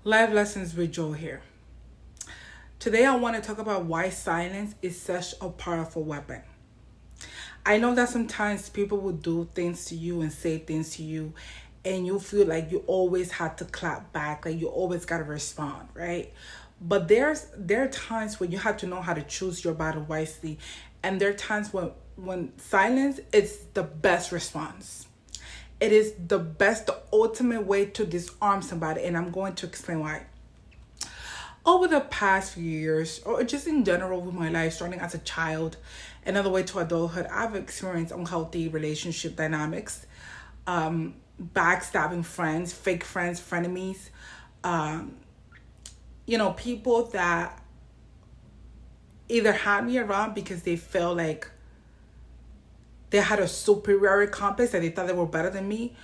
Life Lessons with Joe here. Today I want to talk about why silence is such a powerful weapon. I know that sometimes people will do things to you and say things to you and you feel like you always have to clap back, like you always got to respond, right? But there are times when you have to know how to choose your battle wisely, and there are times when silence is the best response. It is the ultimate way to disarm somebody, and I'm going to explain why. Over the past few years, or just in general with my life, starting as a child and on the way to adulthood, I've experienced unhealthy relationship dynamics, backstabbing friends, fake friends, frenemies, um, people that either had me around because they felt like they had a superiority complex, that they thought they were better than me,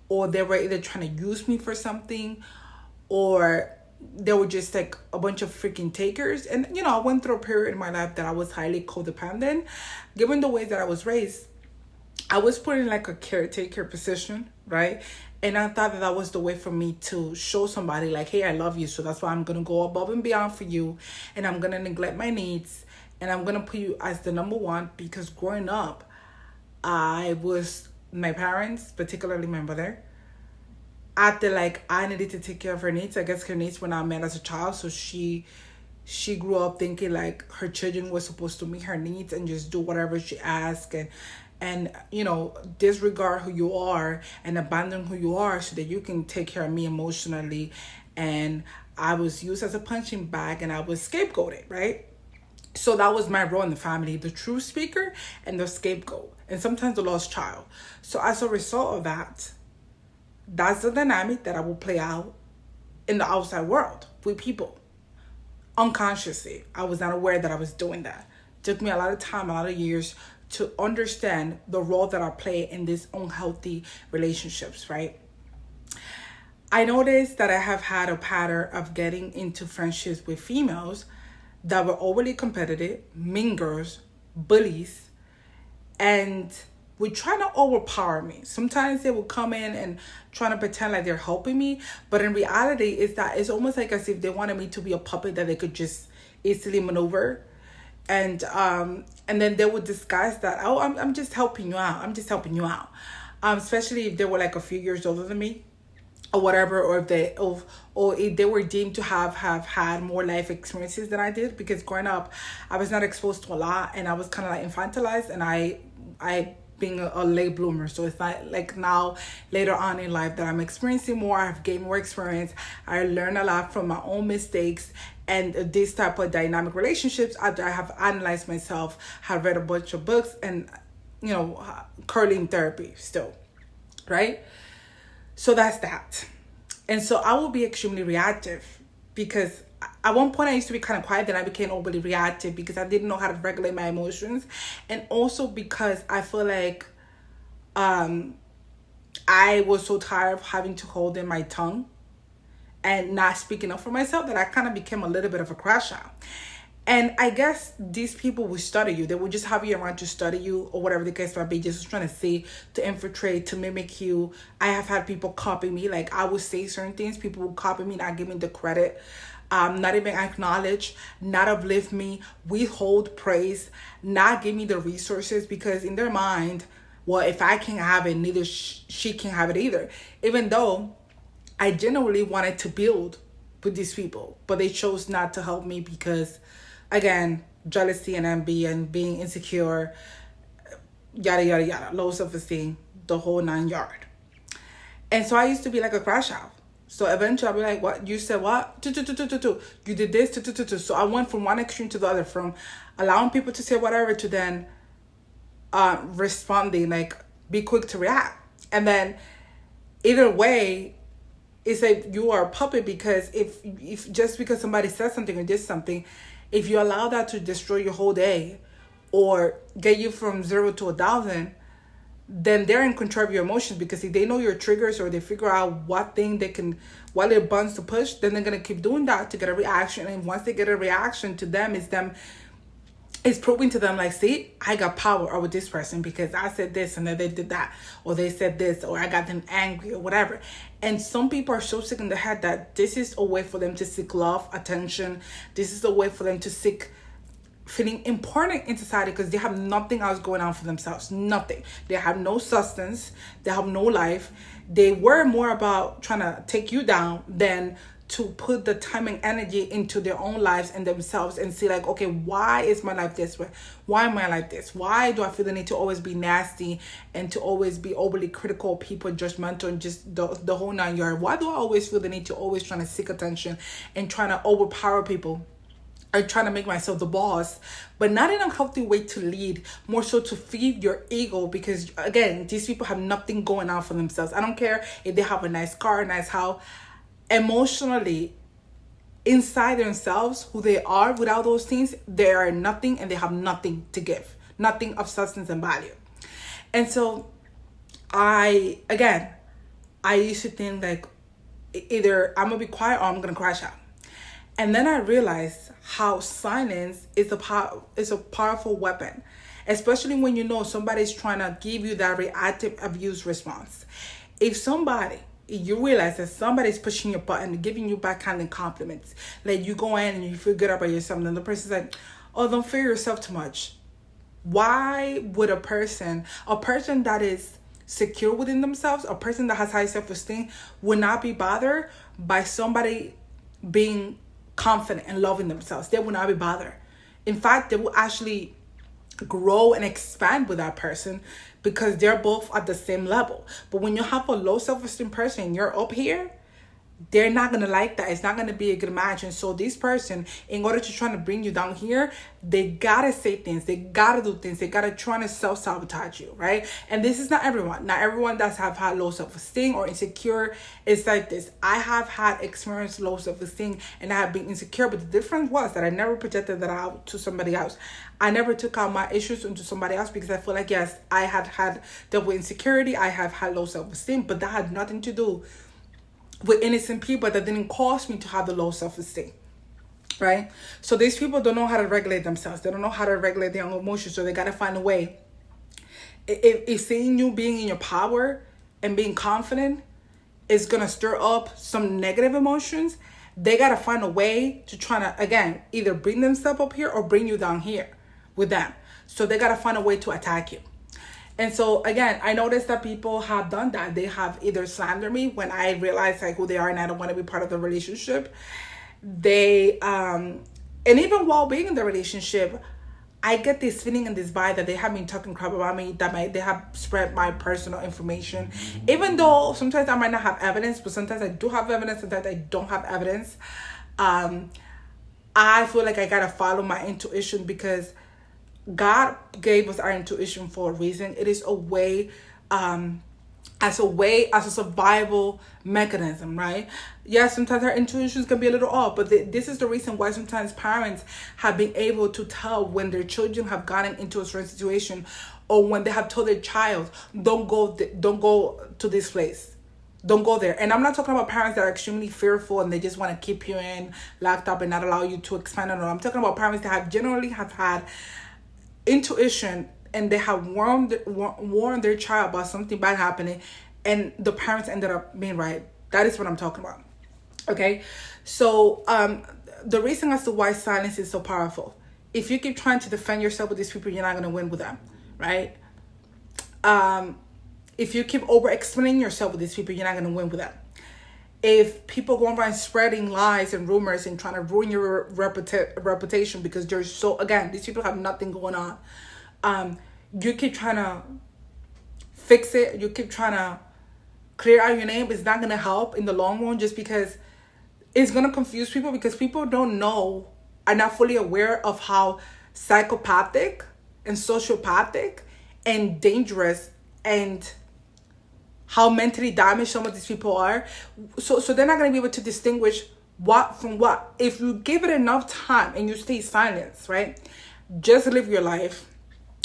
or they were either trying to use me for something, or they were just like a bunch of freaking takers. And I went through a period in my life that I was highly codependent. Given the way that I was raised, I was put in like a caretaker position, right? And I thought that was the way for me to show somebody like, hey, I love you, so that's why I'm gonna go above and beyond for you, and I'm gonna neglect my needs, and I'm gonna put you as the number one. Because growing up, my parents, particularly my mother, acted like I needed to take care of her needs. I guess her needs were not met as a child, so she grew up thinking like her children were supposed to meet her needs and just do whatever she asked, and disregard who you are and abandon who you are so that you can take care of me emotionally. And I was used as a punching bag, and I was scapegoated, right? So that was my role in the family: the truth speaker and the scapegoat, and sometimes the lost child. So as a result of that, that's the dynamic that I will play out in the outside world with people. Unconsciously, I was not aware that I was doing that. It took me a lot of time, a lot of years to understand the role that I play in these unhealthy relationships, right? I noticed that I have had a pattern of getting into friendships with females that were overly competitive, mean girls, bullies, and would try to overpower me. Sometimes they would come in and try to pretend like they're helping me, but in reality, it's almost like as if they wanted me to be a puppet that they could just easily maneuver, and then they would disguise that, oh, I'm just helping you out. I'm just helping you out. Especially if they were like a few years older than me, or whatever, or if they were deemed to have had more life experiences than I did. Because growing up, I was not exposed to a lot, and I was kind of like infantilized, and I being a late bloomer. So it's not like now later on in life that I'm experiencing more. I've gained more experience. I learned a lot from my own mistakes and this type of dynamic relationships. After I have analyzed myself, have read a bunch of books, and currently in therapy still, right? So that's that. And so I will be extremely reactive, because at one point I used to be kind of quiet, then I became overly reactive because I didn't know how to regulate my emotions. And also because I feel like I was so tired of having to hold in my tongue and not speaking up for myself, that I kind of became a little bit of a crash out. And I guess these people will study you. They will just have you around to study you, or whatever the case might be, just trying to say, to infiltrate, to mimic you. I have had people copy me. Like, I would say certain things, people will copy me, not give me the credit, not even acknowledge, not uplift me, withhold praise, not give me the resources, because in their mind, well, if I can't have it, neither she can have it either. Even though I genuinely wanted to build with these people, but they chose not to help me because, again, jealousy and envy and being insecure, yada, yada, yada, low self-esteem, the whole 9 yard. And so I used to be like a crash out. So eventually I'll be like, what? You said what? You did this? So I went from one extreme to the other, from allowing people to say whatever to then responding, like, be quick to react. And then either way, it's like you are a puppet, because if just because somebody says something or did something, if you allow that to destroy your whole day or get you from 0 to 1,000, then they're in control of your emotions. Because if they know your triggers, or they figure out what little buttons to push, then they're going to keep doing that to get a reaction. And once they get a reaction, to them, it's them it's proving to them like, see, I got power over this person because I said this and then they did that, or they said this, or I got them angry or whatever. And some people are so sick in the head that this is a way for them to seek love, attention. This is a way for them to seek feeling important in society because they have nothing else going on for themselves. Nothing. They have no substance. They have no life. They worry more about trying to take you down than to put the time and energy into their own lives and themselves and see like, okay, why is my life this way? Why am I like this? Why do I feel the need to always be nasty and to always be overly critical of people, judgmental, and just the whole 9 yards? Why do I always feel the need to always trying to seek attention and trying to overpower people? Or trying to make myself the boss, but not in a healthy way to lead, more so to feed your ego, because again, these people have nothing going on for themselves. I don't care if they have a nice car, a nice house. Emotionally, inside themselves, who they are without those things, they are nothing and they have nothing to give, nothing of substance and value. And so I used to think like either I'm gonna be quiet or I'm gonna crash out. And then I realized how silence is a powerful weapon, especially when you know somebody's trying to give you that reactive abuse response. If you realize that somebody's pushing your button, giving you backhanded compliments, like you go in and you feel good about yourself, and then the person's like, oh, don't fear yourself too much. Why would a person that is secure within themselves, a person that has high self-esteem, would not be bothered by somebody being confident and loving themselves? They will not be bothered. In fact, they will actually grow and expand with that person because they're both at the same level. But when you have a low self-esteem person and you're up here, they're not going to like that. It's not going to be a good match. And so this person, in order to try to bring you down here, they got to say things. They got to do things. They got to try to self-sabotage you, right? And this is not everyone. Not everyone that have had low self-esteem or insecure is like this. I have had experienced low self-esteem and I have been insecure. But the difference was that I never projected that out to somebody else. I never took out my issues into somebody else because I feel like, yes, I had dealt with insecurity. I have had low self-esteem, but that had nothing to do with innocent people. That didn't cause me to have the low self-esteem, right? So these people don't know how to regulate themselves. They don't know how to regulate their own emotions, so they got to find a way. If seeing you being in your power and being confident is going to stir up some negative emotions, they got to find a way to try to, again, either bring themselves up here or bring you down here with them. So they got to find a way to attack you. And so, again, I noticed that people have done that. They have either slandered me when I realize like who they are and I don't want to be part of the relationship. They, and even while being in the relationship, I get this feeling and this vibe that they have been talking crap about me, that they have spread my personal information. Even though sometimes I might not have evidence, but sometimes I do have evidence, sometimes I don't have evidence. I feel like I gotta follow my intuition because God gave us our intuition for a reason. It is a way, as a survival mechanism, right? Yes, sometimes our intuitions can be a little off, but this is the reason why sometimes parents have been able to tell when their children have gotten into a certain situation, or when they have told their child, don't go to this place. Don't go there. And I'm not talking about parents that are extremely fearful and they just want to keep you in, locked up, and not allow you to expand on it. I'm talking about parents that generally have had intuition and they have warned their child about something bad happening, and the parents ended up being right. That is what I'm talking about. Okay, so the reason as to why silence is so powerful: if you keep trying to defend yourself with these people, you're not going to win with them, right? If you keep over explaining yourself with these people, you're not going to win with them. If people go around spreading lies and rumors and trying to ruin your reputation because they're so, again, these people have nothing going on. You keep trying to fix it. You keep trying to clear out your name. It's not going to help in the long run, just because it's going to confuse people, because people don't know, are not fully aware of how psychopathic and sociopathic and dangerous and how mentally damaged some of these people are. So they're not going to be able to distinguish what from what. If you give it enough time and you stay silent, right? Just live your life.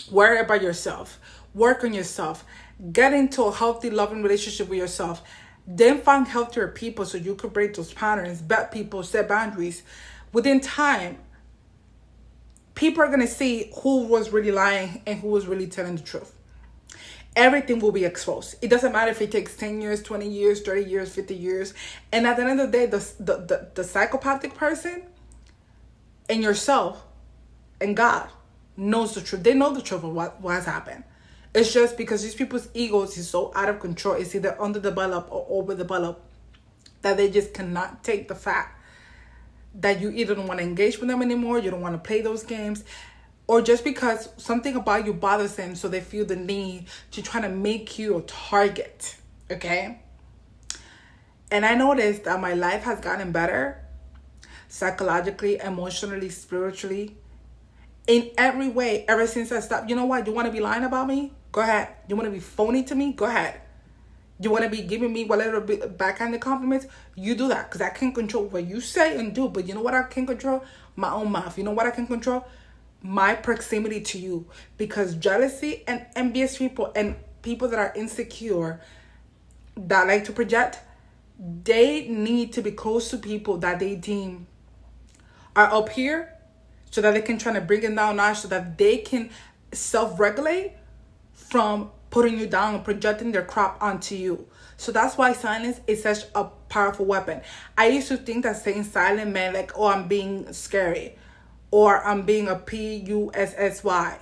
Worry about yourself. Work on yourself. Get into a healthy, loving relationship with yourself. Then find healthier people so you could break those patterns, vet people, set boundaries. Within time, people are going to see who was really lying and who was really telling the truth. Everything will be exposed. It doesn't matter if it takes 10 years, 20 years, 30 years, 50 years. And at the end of the day, the psychopathic person and yourself and God knows the truth. They know the truth of what has happened. It's just because these people's egos is so out of control. It's either underdeveloped or overdeveloped that they just cannot take the fact that you either don't want to engage with them anymore, you don't want to play those games, or just because something about you bothers them, so they feel the need to try to make you a target, okay? And I noticed that my life has gotten better psychologically, emotionally, spiritually, in every way ever since I stopped. You know what? You want to be lying about me? Go ahead. You want to be phony to me? Go ahead. You want to be giving me a little bit backhanded compliments? You do that, because I can't control what you say and do. But you know what I can control? My own mouth. You know what I can control? My proximity to you. Because jealousy and envious people and people that are insecure, that like to project, they need to be close to people that they deem are up here, so that they can try to bring it down notch, so that they can self-regulate from putting you down and projecting their crap onto you. So that's why silence is such a powerful weapon. I used to think that saying silent meant like, oh, I'm being scary, or I'm being a PUSSY.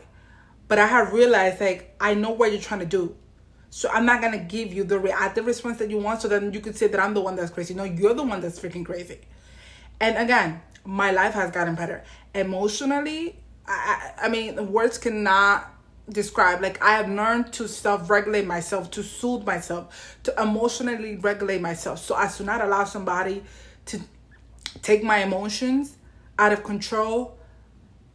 But I have realized, like, I know what you're trying to do. So I'm not going to give you the reactive response that you want, so then you could say that I'm the one that's crazy. No, you're the one that's freaking crazy. And again, my life has gotten better. Emotionally, I mean, words cannot describe. Like, I have learned to self-regulate myself, to soothe myself, to emotionally regulate myself, so as to not allow somebody to take my emotions out of control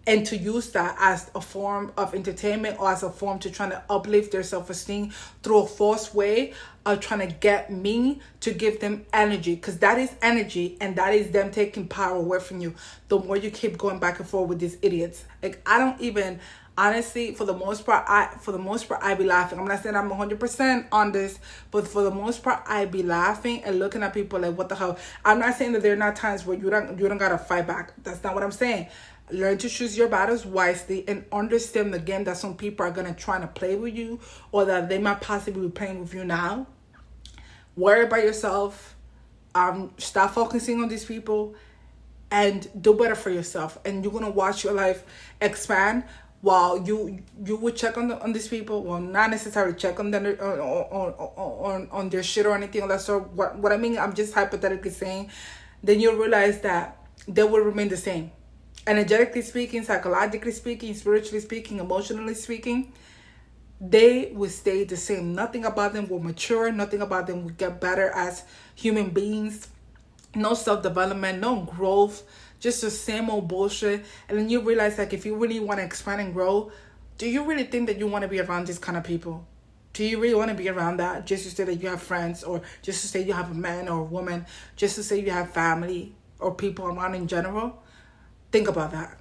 and to use that as a form of entertainment, or as a form to try to uplift their self-esteem through a false way of trying to get me to give them energy, because that is energy, and that is them taking power away from you. The more you keep going back and forth with these idiots, like, I don't even, honestly, for the most part, I be laughing. I'm not saying I'm 100% on this, but for the most part, I be laughing and looking at people like, what the hell? I'm not saying that there are not times where you don't gotta fight back. That's not what I'm saying. Learn to choose your battles wisely and understand the game that some people are gonna try to play with you, or that they might possibly be playing with you now. Worry about yourself. Stop focusing on these people, and do better for yourself. And you're gonna watch your life expand. While you would check on these people, well, not necessarily check on them on their shit or anything of that sort. What I mean, I'm just hypothetically saying, then you'll realize that they will remain the same. Energetically speaking, psychologically speaking, spiritually speaking, emotionally speaking, they will stay the same. Nothing about them will mature. Nothing about them will get better as human beings. No self-development, no growth, just the same old bullshit. And then you realize, like, if you really want to expand and grow, do you really think that you want to be around these kind of people? Do you really want to be around that just to say that you have friends, or just to say you have a man or a woman, just to say you have family or people around in general? Think about that.